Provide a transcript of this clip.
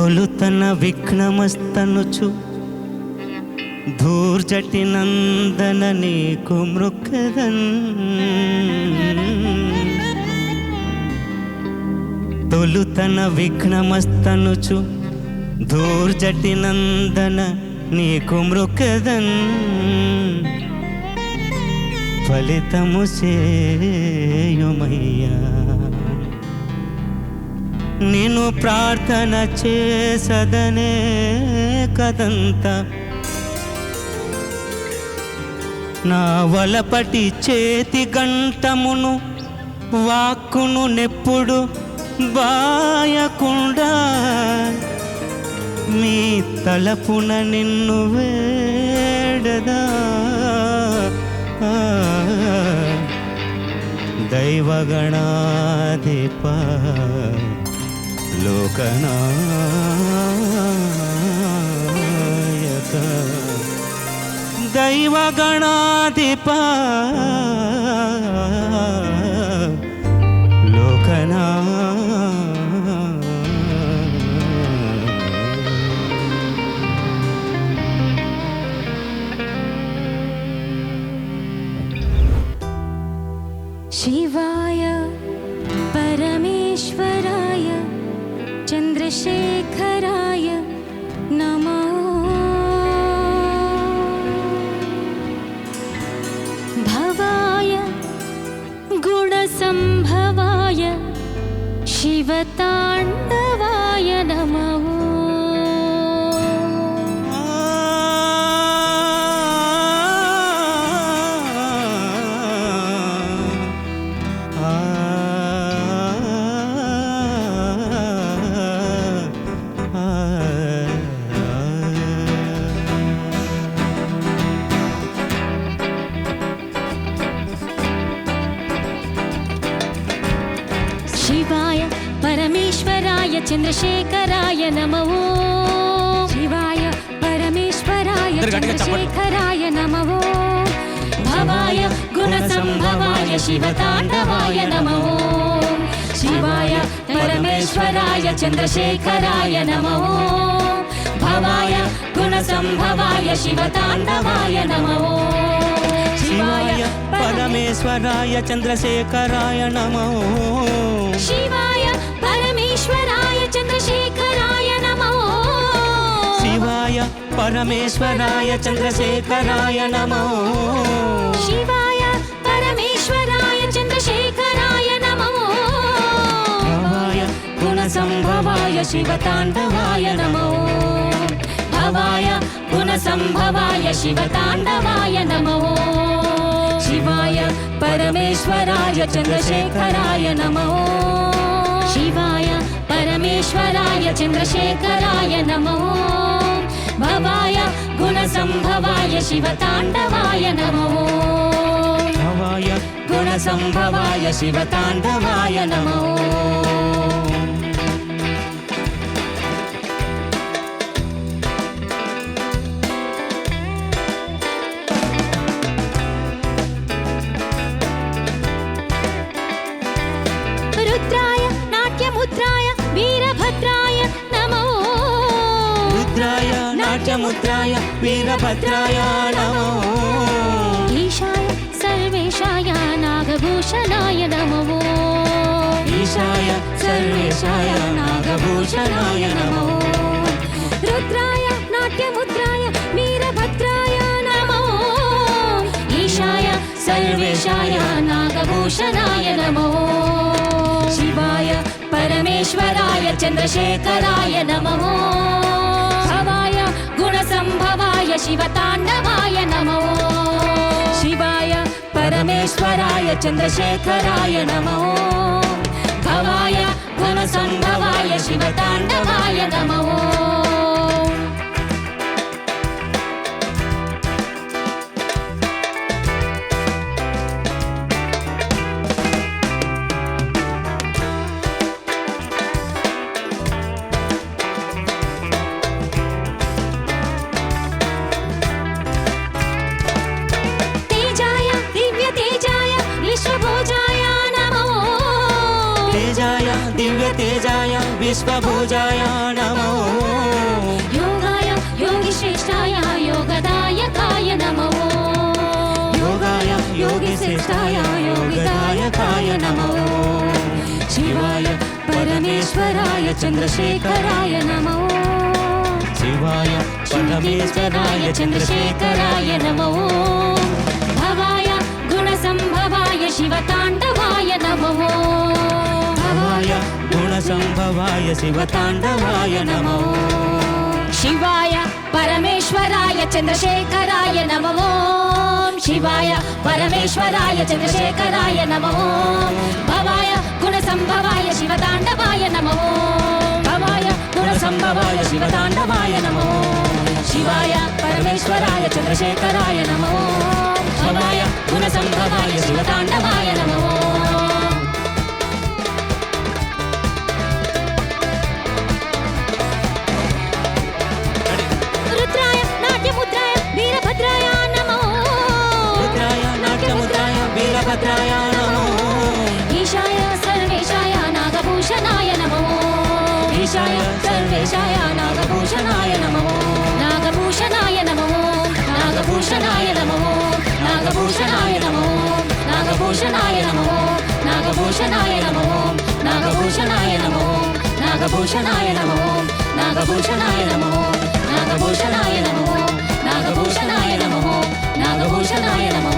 తొలుతన విఘ్నమస్తనుచు ధూర్జటి నందన నీకు మృక్కదన్. తొలుతన విఘ్నమస్తనుచు ధూర్జటి నందన నీకు మృక్కదన్. ఫలితము సేయుమయ్యా నిన్ను ప్రార్థన చేసదనే కదంత. నా వలపటి చేతి గంటమును వాక్కును నెప్పుడు బాయకుండా మీ తలపున నిన్ను వేడదా. దైవగణాధిప లోకనాయక. దైవగణాధిప शिवाय परमेश्वराय चन्द्रशेखराय नमः. भवाय गुणसम्भवाय शिवताण्डवाय नमः. शिवाय परमेश्वराय चन्द्रशेखराय नमः. शिवाय परमेश्वराय चन्द्रशेखराय नमः. भवाय गुणसम्भवाय शिवताण्डवाय नमः. शिवाय परमेश्वराय चन्द्रशेखराय नमः. भवाय गुणसम्भवाय शिवताण्डवाय नमः. शिवाय परमेश्वराय चन्द्रशेखराय नमः. शिवाय परमेश्वराय चन्द्रशेखराय नमः. शिवाय परमेश्वराय चन्द्रशेखराय नमः. शिवाय परमेश्वराय चन्द्रशेखराय नमः. भवाय गुणसम्भवाय शिवताण्डवाय नमः. भवाय गुणसम्भवाय शिवताण्डवाय नमः. शिवाय परमेश्वराय चन्द्रशेखराय नमः. शिवाय परमेश्वराय चन्द्रशेखराय नमः. भवाय गुणसम्भवाय शिवताण्डवाय नमः. भवाय गुणसम्भवाय शिवताण्डवाय नमः. रुद्राय नाट्यमुद्राय वीरभद्राय नमः. रुद्राय नाट्यमुद्राय वीरभद्राय नमः. ईशाय सर्वेशाय नागभूषणाय नमः. ईशाय सर्वेशाय नागभूषणाय नमः. रुद्राय नाट्यमुद्राय वीरभद्राय नमः. ईशाय सर्वेशाय नागभूषणाय नमः. शिवाय परमेश्वराय चन्द्रशेखराय नमः. भवाय गुणसम्भवाय शिवताण्डवाय नमः. शिवाय परमेश्वराय चन्द्रशेखराय नमः. भवाय गुणसम्भवाय शिवताण्डवाय नमः. तेजाय विश्वभुजाय नमो योगाय योगिश्रेष्ठाय योगदायकाय नमो योगाय योगिश्रेष्ठाय योगदायकाय नमो शिवाय परमेश्वराय चन्द्रशेखराय नमो शिवाय परमेश्वराय चन्द्रशेखराय नमो भवाय गुणसम्भवाय शिवताण्डवाय नमो भवाय गुणसम्भवाय शिवताण्डवाय नमो शिवाय परमेश्वराय चन्द्रशेखराय नमो शिवाय परमेश्वराय चन्द्रशेखराय नमो भवाय गुणसम्भवाय शिवताण्डवाय नमो भवाय गुणसम्भवाय शिवताण्डवाय नमो शिवाय परमेश्वराय चन्द्रशेखराय नमो भवाय गुणसम्भवाय शिवताण्डवाय नमो रुद्राय नाट्यमुद्राय वीरभद्राय नमो रुद्राय नाट्यमुद्राय वीरभद्राय नमो ईशाय सर्वेशाय नागभूषणाय नमो ईशाय सर्वेशाय नागभूषणाय नमो नागभूषणाय नमो नागभूषणाय नमो नागभूषणाय नमो नागभूषणाय नमो नागभूषणाय नमो नागभूषणाय नमो नागभूषणाय नमो नागभूषणाय नमो नागभूषणाय नमो नागभूषणाय नमो नागभूषणाय नमो